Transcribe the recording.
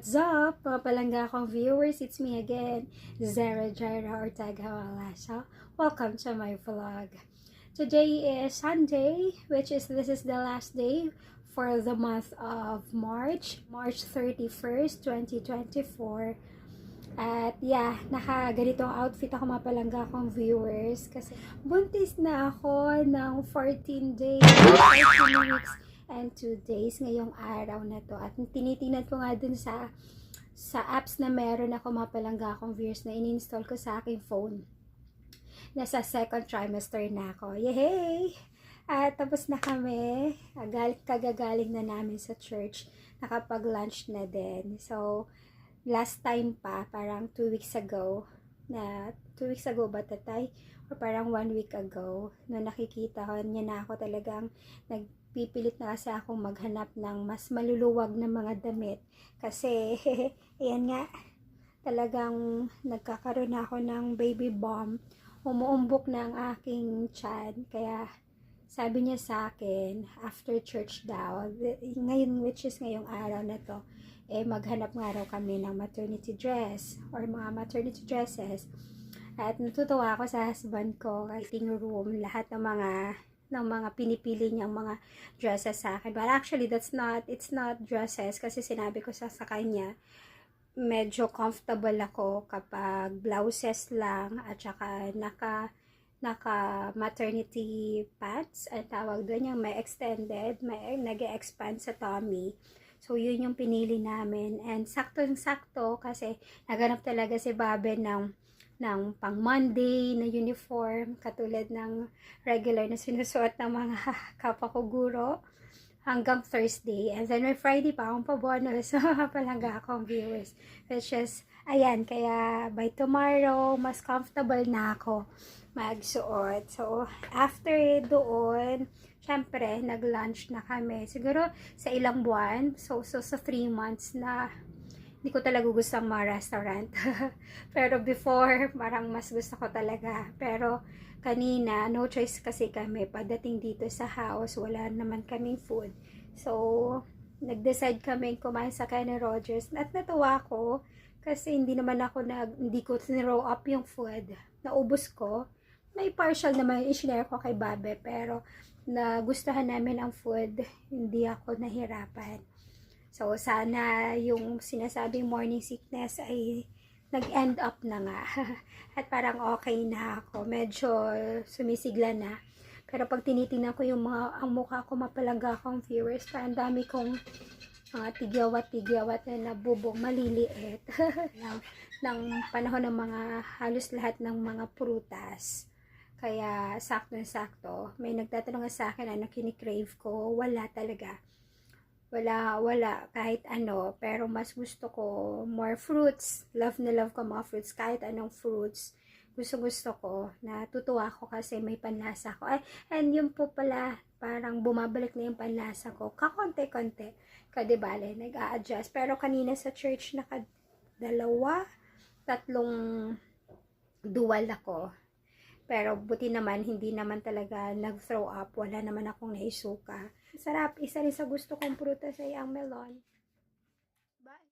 What's up, mga palangga kong viewers? It's me again, Zara Jaira Ortega Walasa. Welcome to my vlog. Today is Sunday, which is this is the last day for the month of March 31st, 2024. At yeah, naka-ganitong outfit ako mga palangga kong viewers kasi buntis na ako ng 14 days, 14 weeks and 2 days ngayong araw na to. At tinitingnan ko nga dun sa apps na meron ako mga palangga kong viewers na in-install ko sa aking phone. Nasa second trimester na ako. Yay! At tapos na kami. Kagagaling na namin sa church. Nakapag-lunch na din. So, last time pa, parang 2 weeks ago, na 2 weeks ago ba tatay? Or parang 1 week ago, no nakikita ko niya na ako talagang nagpipilit na kasi akong maghanap ng mas maluluwag na mga damit. Kasi, ayan nga, talagang nagkakaroon ako ng baby bump. Umuumbok na ang aking tiyan. Kaya, sabi niya sa akin, after church daw, ngayon, which is ngayong araw na to, maghanap nga raw kami ng maternity dress or mga maternity dresses. At natutuwa ako sa husband ko, waiting room, lahat ng mga pinipili niyang mga dresses sa akin. But actually, it's not dresses kasi sinabi ko sa kanya, medyo comfortable ako kapag blouses lang at saka naka maternity pants, ang tawag doon, yung may extended, may nag-expand sa tummy. So, yun yung pinili namin. And sakto-sakto kasi naganap talaga si Babe ng pang Monday na uniform, katulad ng regular na sinusuot ng mga kapwa ko guro hanggang Thursday. And then may Friday pa akong pabono. So, palangga akong viewers. Which is, ayan, kaya by tomorrow, mas comfortable na ako magsuot. So, after doon, syempre, nag-lunch na kami. Siguro sa ilang buwan, so sa 3 months na hindi ko talaga gusto ang mga restaurant. Pero before, parang mas gusto ko talaga. Pero kanina, no choice kasi kami. Pagdating dito sa house, wala naman kaming food. So, nag-decide kami kumain sa Kenny Rogers. At natuwa ko kasi hindi ko sinrow up yung food. Naubos ko. May partial naman i-share ko kay Babe, pero nagustuhan namin ang food, hindi ako nahirapan. So, sana yung sinasabing morning sickness ay nag-end up na nga. At parang okay na ako. Medyo sumisigla na. Pero pag tinitingnan ko ang mukha ko, mapalangga akong viewers, parang dami kong mga tigyawat na nabubong, maliliit. ng panahon ng mga halos lahat ng mga prutas. Kaya sakto-sakto. May nagtatanong sa akin ano kinikrave ko. Wala talaga. Wala kahit ano. Pero mas gusto ko more fruits. Love na love ko mga fruits. Kahit anong fruits. Gusto ko. Natutuwa ko kasi may panlasa ko. And yun po pala, parang bumabalik na yung panlasa ko. Kakonte-konte. Kadibale, nag-a-adjust. Pero kanina sa church, tatlong dual ako. Pero buti naman, hindi naman talaga nag-throw up. Wala naman akong naisuka. Sarap. Isa rin sa gusto kong prutas ay ang melon.